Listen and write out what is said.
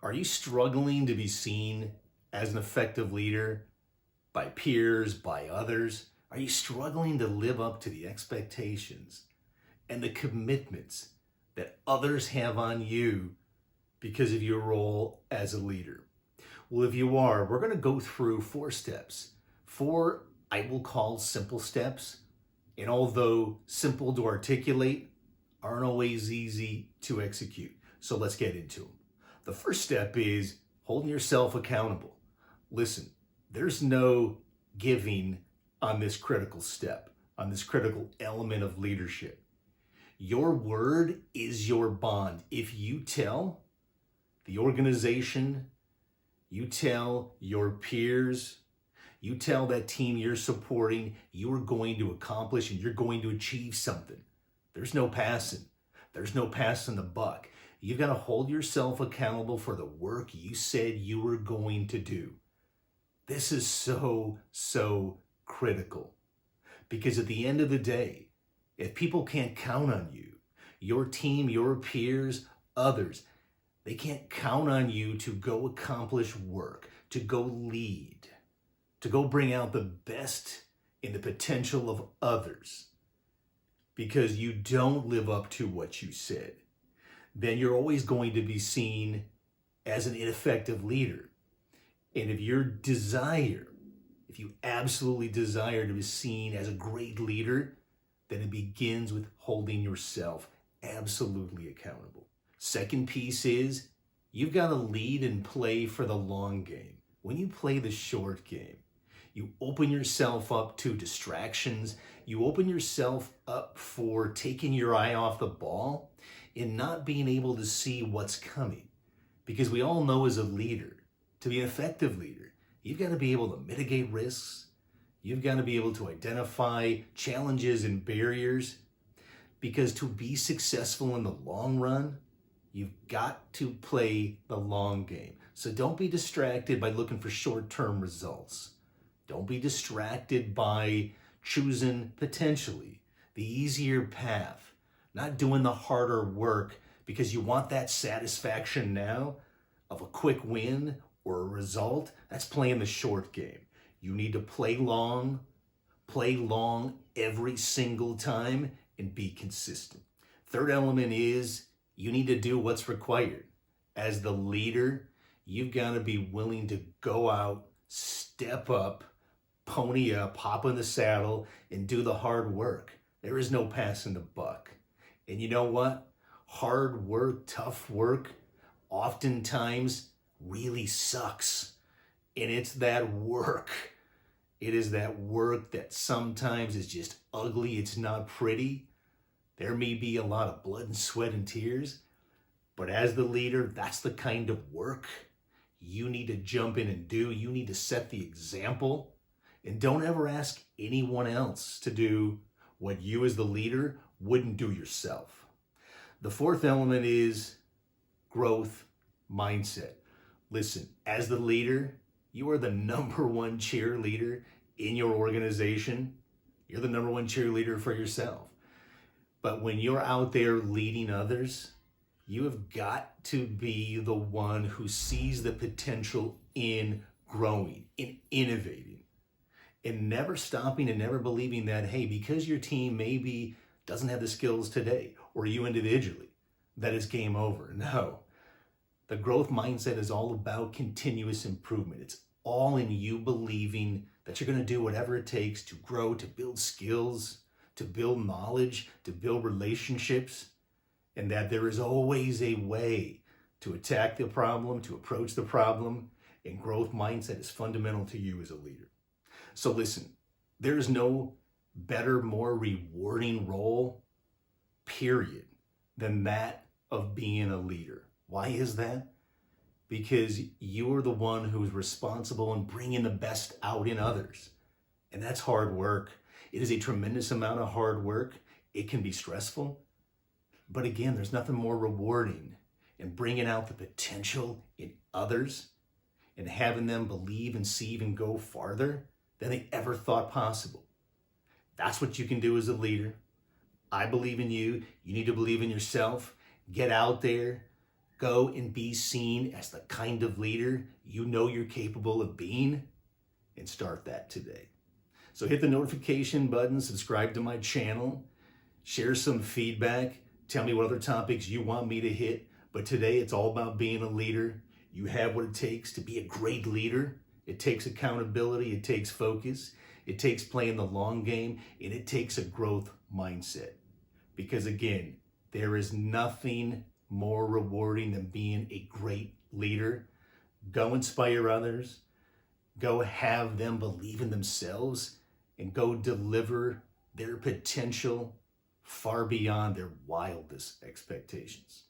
Are you struggling to be seen as an effective leader by peers, by others? Are you struggling to live up to the expectations and the commitments that others have on you because of your role as a leader? Well, if you are, we're going to go through 4 steps. 4, I will call simple steps. And although simple to articulate, aren't always easy to execute. So let's get into them. The first step is holding yourself accountable. Listen, there's no giving on this critical step, on this critical element of leadership. Your word is your bond. If you tell the organization, you tell your peers, you tell that team you're supporting, you are going to accomplish and you're going to achieve something. There's no passing. There's no passing the buck. You've got to hold yourself accountable for the work you said you were going to do. This is so critical. Because at the end of the day, if people can't count on you, your team, your peers, others, they can't count on you to go accomplish work, to go lead, to go bring out the best in the potential of others, because you don't live up to what you said, then you're always going to be seen as an ineffective leader. And if you absolutely desire to be seen as a great leader, then it begins with holding yourself absolutely accountable. Second piece is you've got to lead and play for the long game. When you play the short game, you open yourself up to distractions. You open yourself up for taking your eye off the ball and not being able to see what's coming. Because we all know as a leader, to be an effective leader, you've got to be able to mitigate risks. You've got to be able to identify challenges and barriers. Because to be successful in the long run, you've got to play the long game. So don't be distracted by looking for short-term results. Don't be distracted by choosing potentially the easier path, not doing the harder work because you want that satisfaction now of a quick win or a result. That's playing the short game. You need to play long every single time and be consistent. Third element is you need to do what's required. As the leader, you've got to be willing to go out, step up, pony up, hop in the saddle, and do the hard work. There is no passing the buck. And you know what? Hard work, tough work, oftentimes really sucks. And it's that work. It is that work that sometimes is just ugly. It's not pretty. There may be a lot of blood and sweat and tears. But as the leader, that's the kind of work you need to jump in and do. You need to set the example. And don't ever ask anyone else to do what you as the leader wouldn't do yourself. The fourth element is growth mindset. Listen, as the leader, you are the number one cheerleader in your organization. You're the number one cheerleader for yourself. But when you're out there leading others, you have got to be the one who sees the potential in growing, in innovating. And never stopping and never believing that, hey, because your team maybe doesn't have the skills today, or you individually, that it's game over. No. The growth mindset is all about continuous improvement. It's all in you believing that you're going to do whatever it takes to grow, to build skills, to build knowledge, to build relationships, and that there is always a way to attack the problem, to approach the problem, and growth mindset is fundamental to you as a leader. So listen, there's no better, more rewarding role, period, than that of being a leader. Why is that? Because you're the one who's responsible in bringing the best out in others. And that's hard work. It is a tremendous amount of hard work. It can be stressful. But again, there's nothing more rewarding in bringing out the potential in others and having them believe and see and go farther than they ever thought possible. That's what you can do as a leader. I believe in you. You need to believe in yourself. Get out there. Go and be seen as the kind of leader you know you're capable of being, and start that today. So hit the notification button, subscribe to my channel, share some feedback, tell me what other topics you want me to hit. But today it's all about being a leader. You have what it takes to be a great leader. It takes accountability, it takes focus, it takes playing the long game, and it takes a growth mindset. Because again, there is nothing more rewarding than being a great leader. Go inspire others, go have them believe in themselves, and go deliver their potential far beyond their wildest expectations.